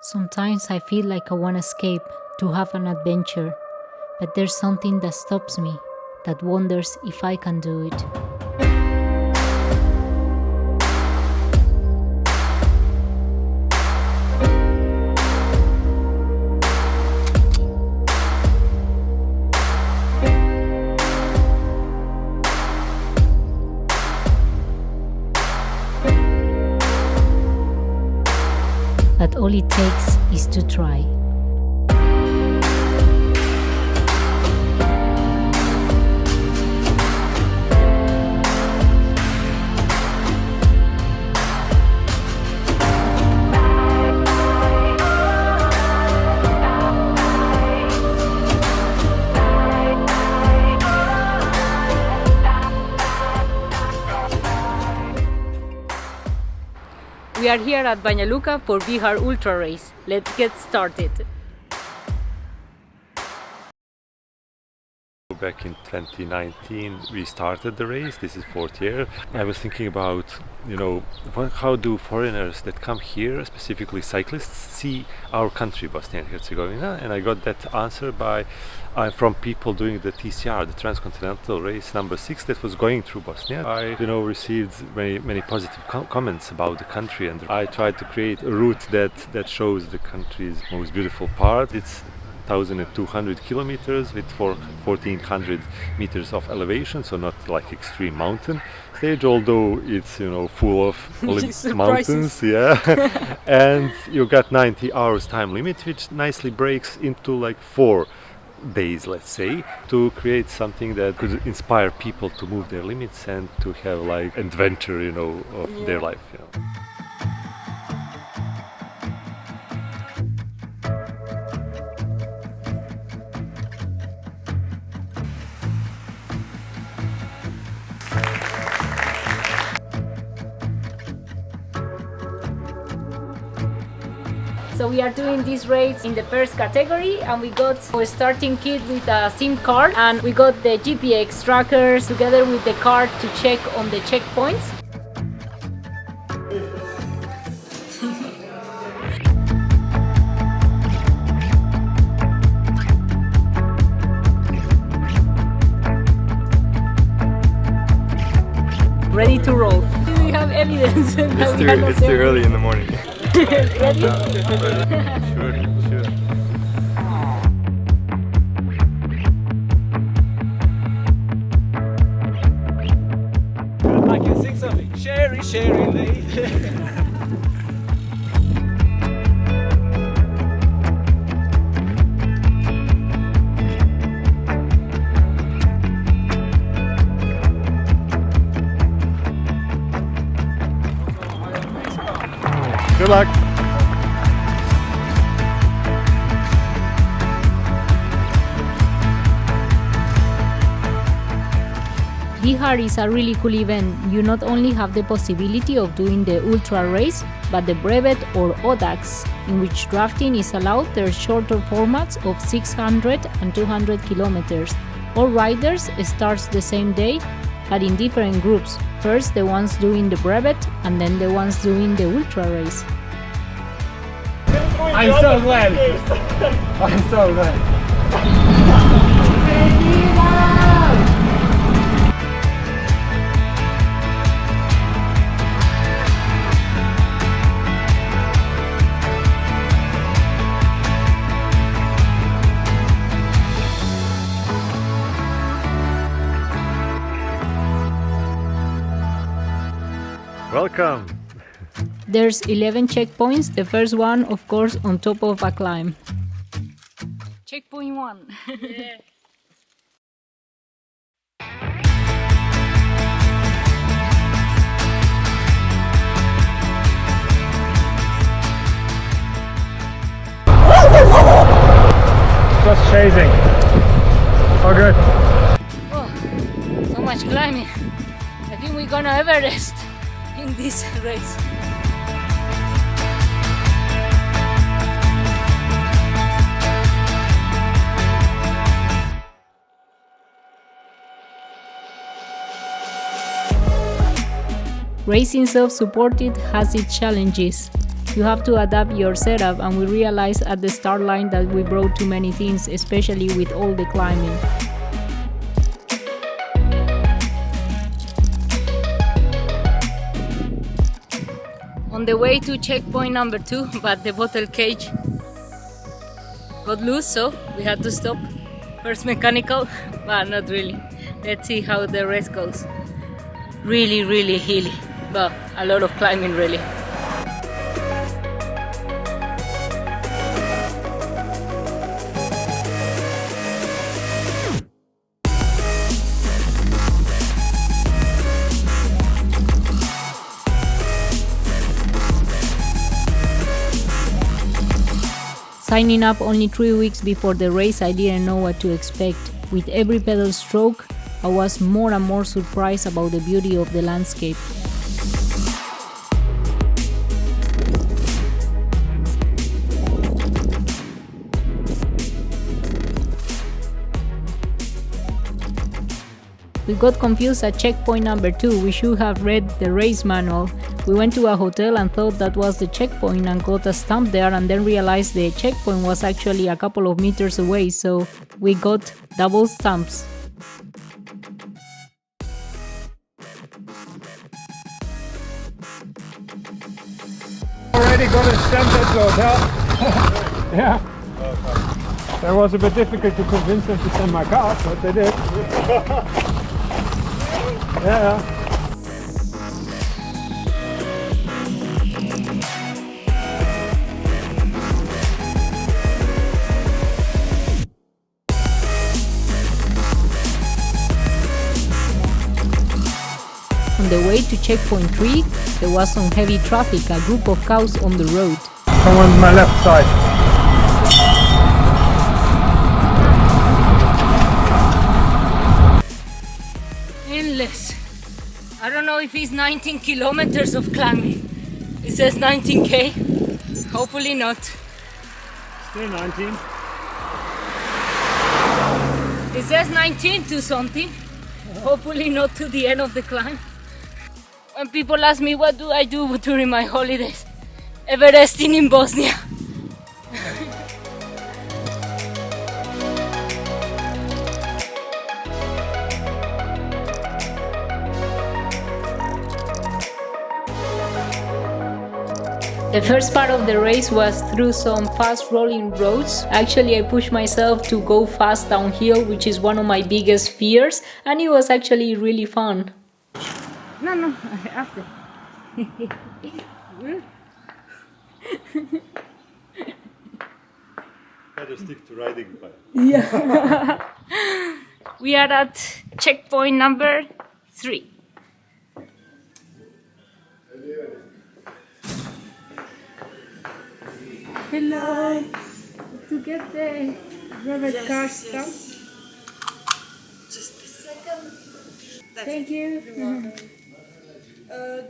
Sometimes I feel like I want to escape, to have an adventure, but there's something that stops me, that wonders if I can do it. But all it takes is to try. We are here at Banja Luka for BiH Ultra Race. Let's get started. Back in 2019 we started the race. This is fourth year. I was thinking about, how do foreigners that come here, specifically cyclists, see our country, Bosnia and Herzegovina, and I got that answer from people doing the TCR, the Transcontinental Race number 6 that was going through Bosnia. I received many positive comments about the country, and I tried to create a route that shows the country's most beautiful part. It's 1,200 kilometers with 1,400 meters of elevation, so not like extreme mountain stage, although it's full of mountains, yeah. And you got 90 hours time limit, which nicely breaks into like 4 days, let's say, to create something that could inspire people to move their limits and to have like adventure, of their life. So we are doing this race in the first category, and we got our starting kit with a SIM card, and we got the GPS trackers together with the card to check on the checkpoints. Ready to roll. We have evidence. It's too early in the morning. Ready? Sure. I can sing something. Sherry, Sherry lady. Good luck! BiH is a really cool event. You not only have the possibility of doing the ultra race, but the brevet or ODAX, in which drafting is allowed. There are shorter formats of 600 and 200 kilometers. All riders start the same day, but in different groups. First the ones doing the brevet, and then the ones doing the ultra race. I'm so glad. I'm so glad. Welcome! There's 11 checkpoints, the first one of course on top of a climb. Checkpoint 1. Yeah. Just chasing. Oh, good. Oh, so much climbing. I think we're gonna Everest in this race. Racing self-supported has its challenges. You have to adapt your setup, and we realized at the start line that we brought too many things, especially with all the climbing. On the way to checkpoint number 2, but the bottle cage got loose, so we had to stop. First mechanical, but not really. Let's see how the rest goes. Really, really hilly, but a lot of climbing really. Signing up only 3 weeks before the race, I didn't know what to expect. With every pedal stroke, I was more and more surprised about the beauty of the landscape. We got confused at checkpoint number 2. We should have read the race manual. We went to a hotel and thought that was the checkpoint and got a stamp there, and then realized the checkpoint was actually a couple of meters away, so we got double stamps. Already got a stamp at the hotel. Yeah. That was a bit difficult to convince them to send my card, but they did. Yeah. On the way to checkpoint 3, there was some heavy traffic, a group of cows on the road. Someone on my left side. Endless. I don't know if it's 19 kilometers of climbing. It says 19k. Hopefully not. Still 19. It says 19 to something. Hopefully not to the end of the climb. When people ask me what do I do during my holidays, Everesting in Bosnia. The first part of the race was through some fast rolling roads. Actually, I pushed myself to go fast downhill, which is one of my biggest fears, and it was actually really fun. No, after. Better stick to riding bike. Yeah. We are at checkpoint number 3. Hello. To get the rubber car stamp. Just a second. Thank you. Uh,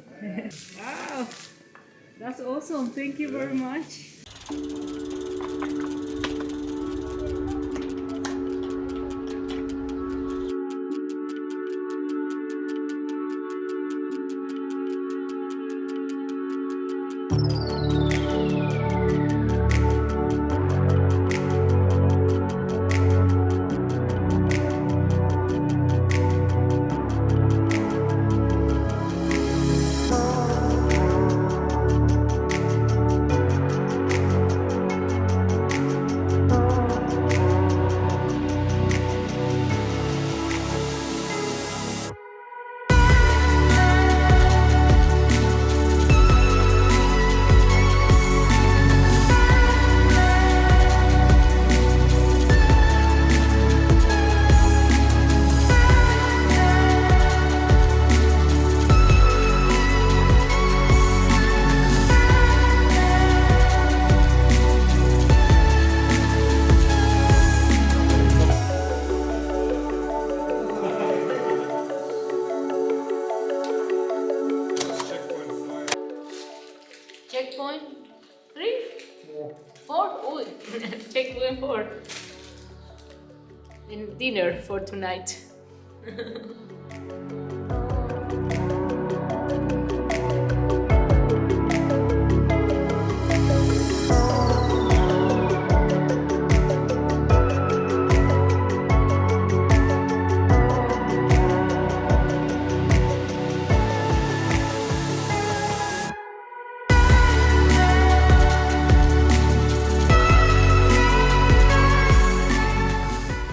Wow, that's awesome. Thank you very much. Checkpoint 3? 4? Oh, checkpoint 4. And dinner for tonight.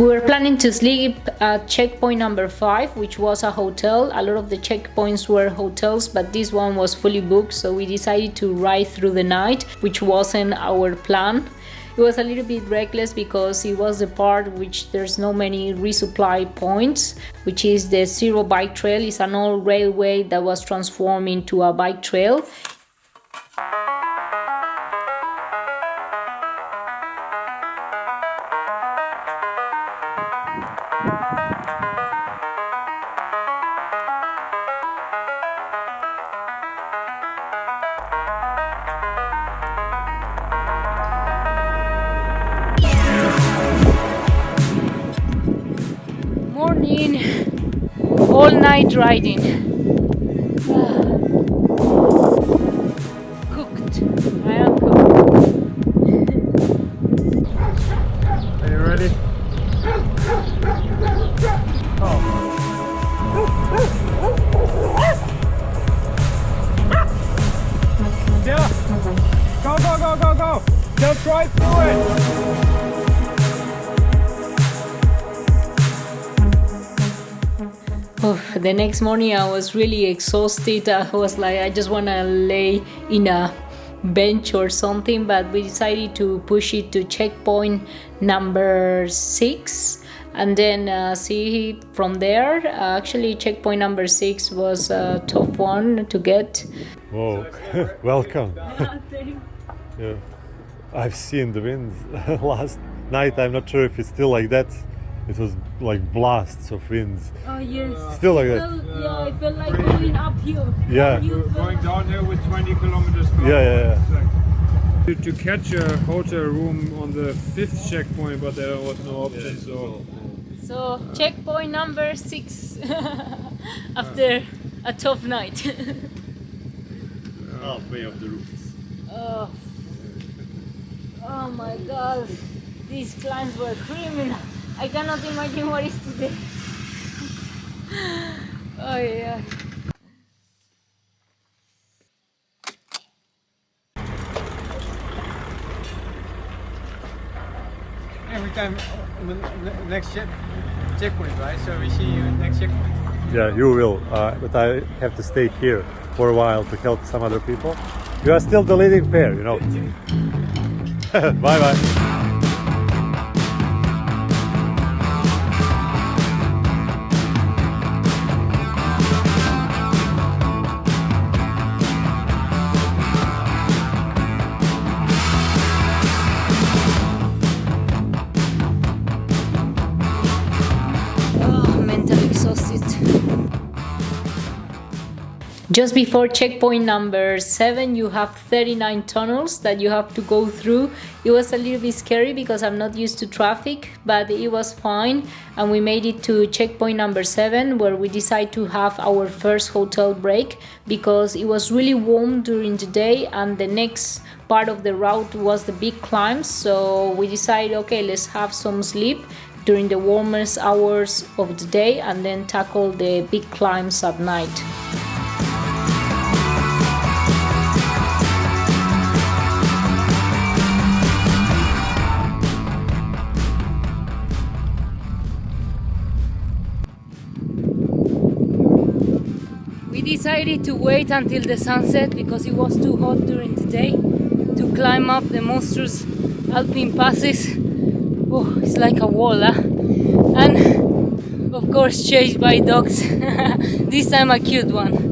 We were planning to sleep at checkpoint number 5, which was a hotel. A lot of the checkpoints were hotels, but this one was fully booked, so we decided to ride through the night, which wasn't our plan. It was a little bit reckless because it was the part which there's no many resupply points, which is the Zero Bike Trail. It's an old railway that was transformed into a bike trail. Morning, all night riding. Cooked. I am cooked. Are you ready? Oh. Yeah. Go, go, go, go, go. Just right through it. Oh, the next morning I was really exhausted. I was like, I just want to lay in a bench or something, but we decided to push it to checkpoint number 6 and then see from there. Actually, checkpoint number 6 was a tough one to get. Whoa, welcome. Yeah. I've seen the winds last night. I'm not sure if it's still like that. It was like blasts of winds. Oh yes. Still like that. Yeah, I felt like going uphill. Yeah. You're going downhill with 20 kilometers per hour. Yeah. To catch a hotel room on the 5th checkpoint, but there was no option. So checkpoint number 6 after a tough night. Halfway of the routes. Oh my god, these climbs were criminal. I cannot imagine what is today. Oh yeah. Every time on the next checkpoint, right? So we see you next checkpoint. Yeah, you will. But I have to stay here for a while to help some other people. You are still the leading pair, you know. Bye bye. Just before checkpoint number 7, you have 39 tunnels that you have to go through. It was a little bit scary because I'm not used to traffic, but it was fine. And we made it to checkpoint number 7, where we decided to have our first hotel break because it was really warm during the day and the next part of the route was the big climbs. So we decided, okay, let's have some sleep during the warmest hours of the day and then tackle the big climbs at night. We decided to wait until the sunset because it was too hot during the day to climb up the monstrous alpine passes. Oh, it's like a wall, huh? And of course chased by dogs. This time a cute one.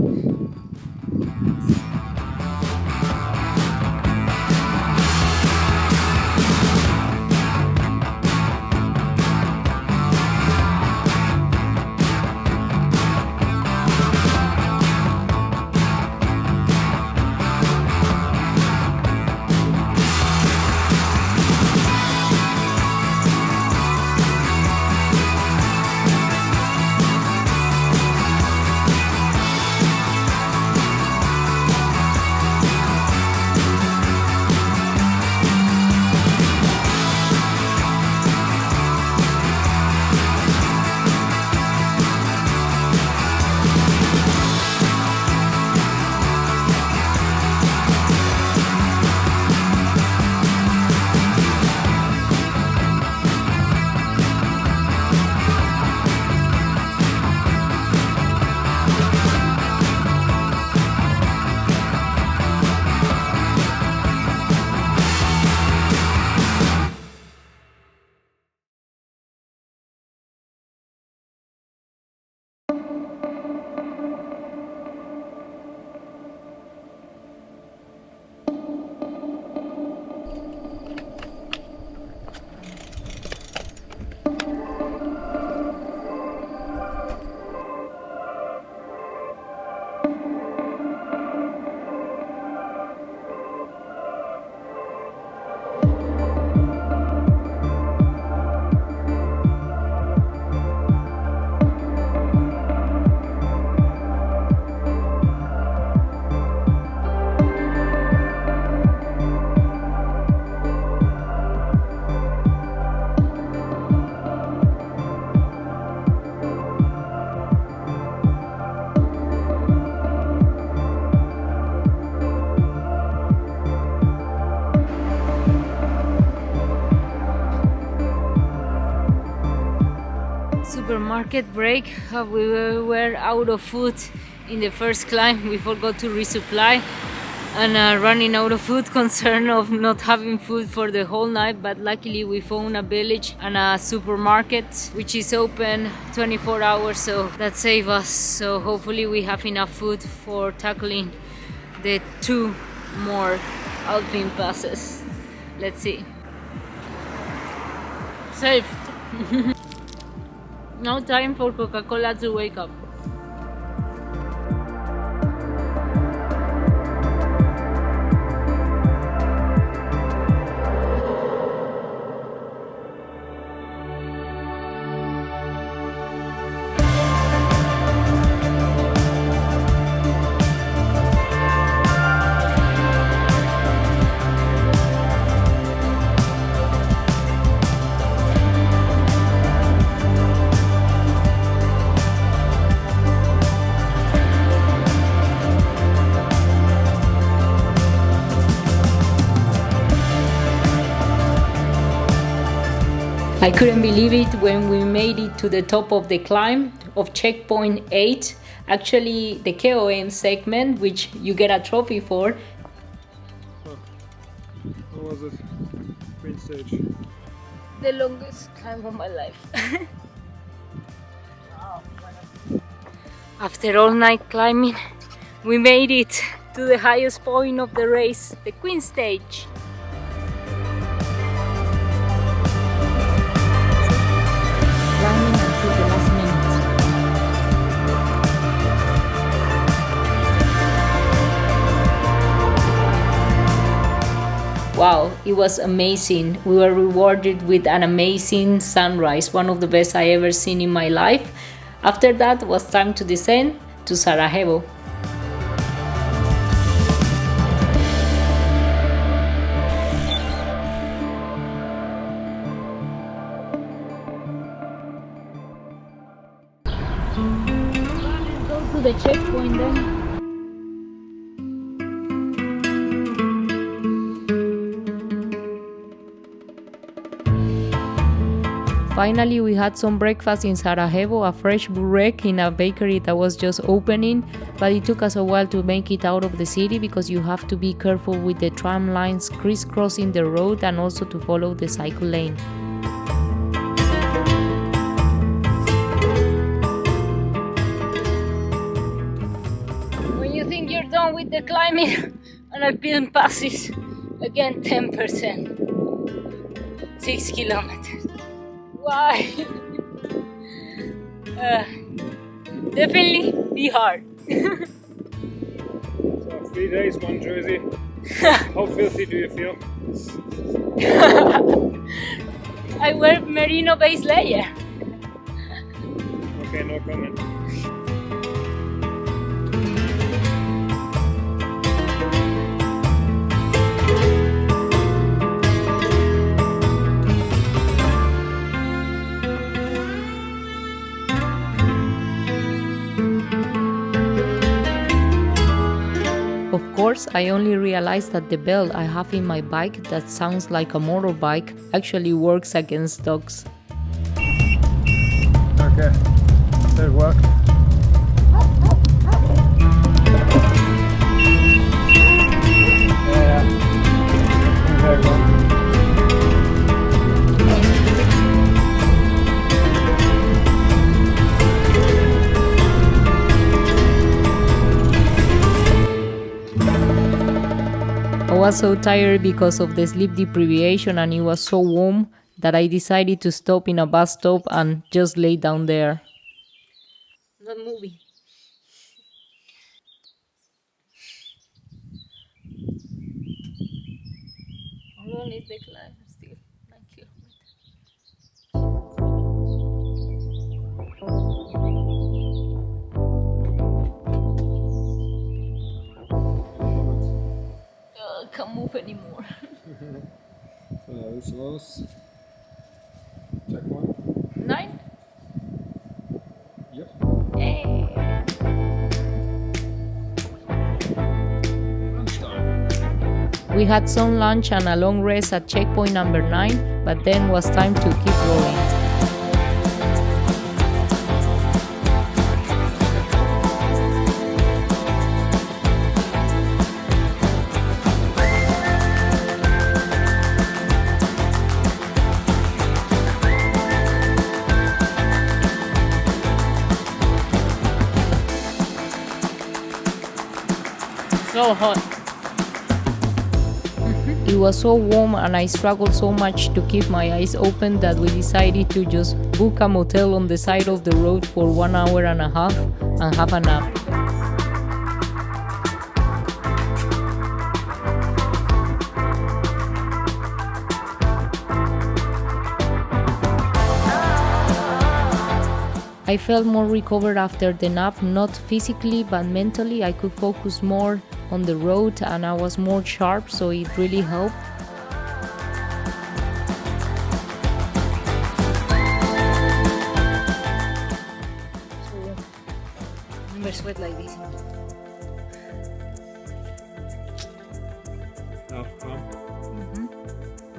supermarket break. We were out of food in the first climb. We forgot to resupply and running out of food, concern of not having food for the whole night, but luckily we found a village and a supermarket which is open 24 hours, so that saved us. So hopefully we have enough food for tackling the 2 more alpine passes. Let's see. Saved. Now time for Coca-Cola to wake up. I couldn't believe it when we made it to the top of the climb of checkpoint 8, actually the KOM segment, which you get a trophy for. What was it? Green stage. The longest climb of my life. After all night climbing, we made it to the highest point of the race, the Queen stage. Climbing until the last minute. Wow, it was amazing. We were rewarded with an amazing sunrise, one of the best I ever seen in my life. After that was time to descend to Sarajevo. Go to the checkpoint then. Finally, we had some breakfast in Sarajevo, a fresh burek in a bakery that was just opening, but it took us a while to make it out of the city because you have to be careful with the tram lines crisscrossing the road and also to follow the cycle lane. When you think you're done with the climbing and alpine passes, again 10%, 6 kilometers. Why? Definitely B-Hard. So 3 days, 1 jersey. How filthy do you feel? I wear merino base layer. Okay, no comment. Of course, I only realized that the bell I have in my bike that sounds like a motorbike actually works against dogs. Okay, that worked. Yeah. Very well. I was so tired because of the sleep deprivation and it was so warm that I decided to stop in a bus stop and just lay down there. Not moving. How long is the climb? Still 9 kilometers. I can't move anymore. So this was checkpoint. 9? Yep. Hey. We had some lunch and a long rest at checkpoint number 9, but then was time to keep rolling. so hot. It was so warm and I struggled so much to keep my eyes open that we decided to just book a motel on the side of the road for 1 hour and a half and have a nap. I felt more recovered after the nap, not physically but mentally. I could focus more on the road and I was more sharp, so it really helped. Never sweat like this.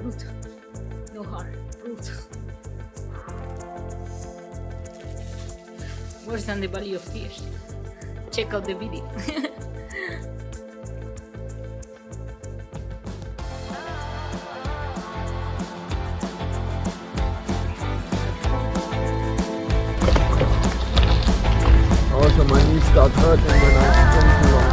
Brutal. No hard. Brutal. Worse than the Valley of Tears. Check out the video. Also, my knees start hurting when I swim too long.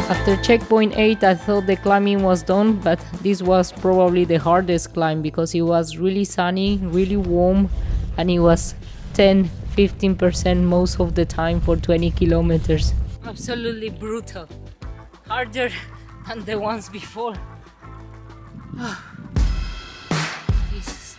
After checkpoint 8, I thought the climbing was done, but this was probably the hardest climb because it was really sunny, really warm, and it was 10-15% most of the time for 20 kilometers. Absolutely brutal. Harder than the ones before. Jesus.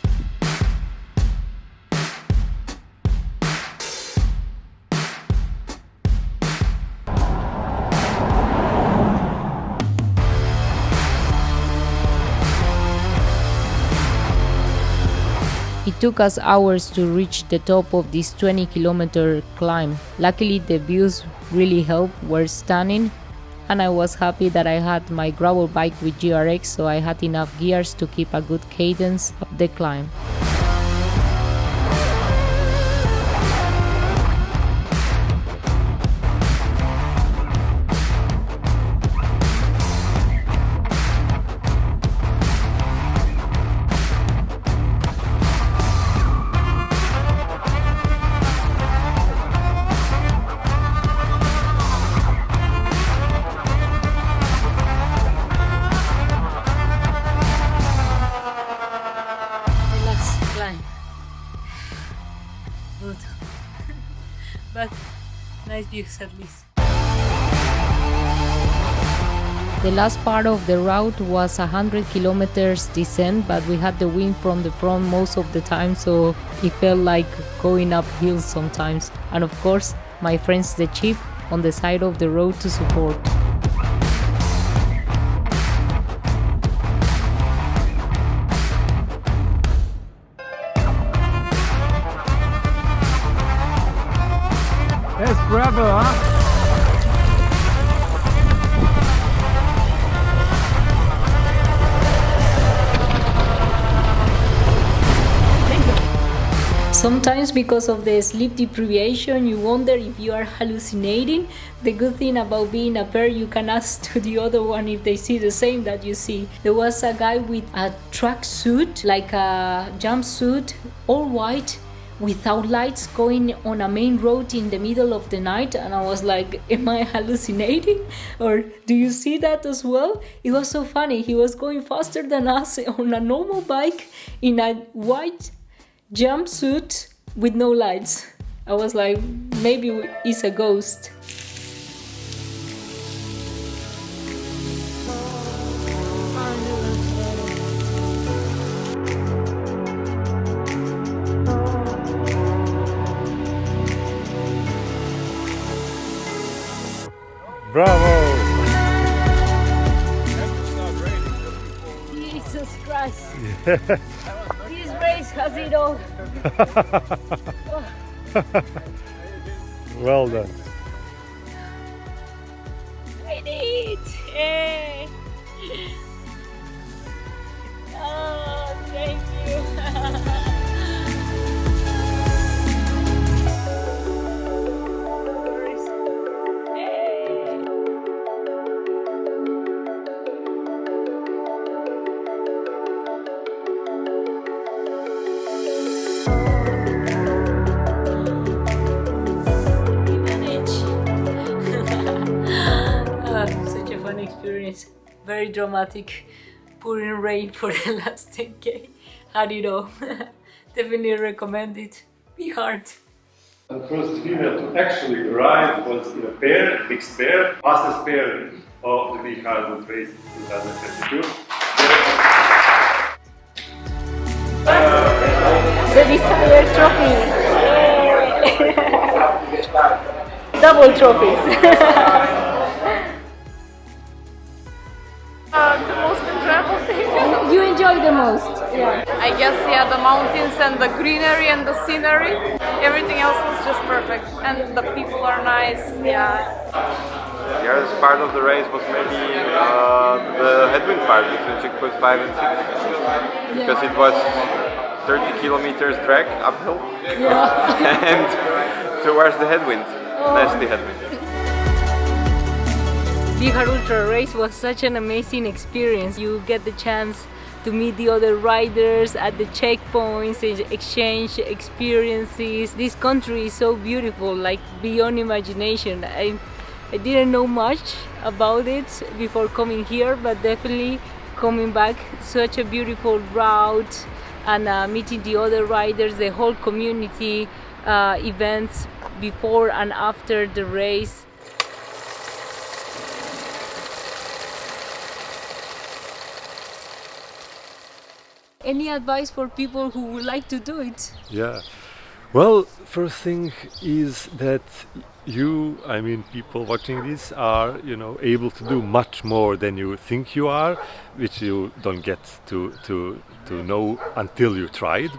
It took us hours to reach the top of this 20-kilometer climb. Luckily, the views really helped, were stunning, and I was happy that I had my gravel bike with GRX, so I had enough gears to keep a good cadence up the climb. Brutal. But nice views at least. The last part of the route was 100 kilometers descent, but we had the wind from the front most of the time, so it felt like going up hills sometimes. And of course, my friends the Jeep on the side of the road to support. There's gravel, huh? Sometimes because of the sleep deprivation, you wonder if you are hallucinating. The good thing about being a pair, you can ask to the other one if they see the same that you see. There was a guy with a tracksuit, like a jumpsuit, all white, without lights, going on a main road in the middle of the night, and I was like, am I hallucinating? Or do you see that as well? It was so funny. He was going faster than us on a normal bike in a white jumpsuit with no lights. I was like, maybe it's a ghost. Bravo! Jesus Christ. This race has it all. Well done. I did it. Yay. Oh, thank you. We managed. experience. Very dramatic. Pouring rain for the last 10k. Had it all. Definitely recommend it. B-Hard. The first female to actually arrive was in a pair, mixed pair, fastest pair of the BiH race 2022. The desired trophy. Double trophies. The most enjoyable thing. You enjoy the most. Yeah. I guess, yeah, the mountains and the greenery and the scenery. Everything else was just perfect. And the people are nice. Yeah. The hardest part of the race was maybe the headwind part between checkpoint 5 and 6. Because it was 30 kilometers drag uphill. Yeah. And towards the headwind. Nasty headwind. BiH Ultra Race was such an amazing experience. You get the chance to meet the other riders at the checkpoints, exchange experiences. This country is so beautiful, like beyond imagination. I didn't know much about it before coming here, but definitely coming back, such a beautiful route, and meeting the other riders, the whole community, events before and after the race. Any advice for people who would like to do it? Yeah. Well, first thing is that you, I mean, people watching this are, able to do much more than you think you are, which you don't get to know until you tried.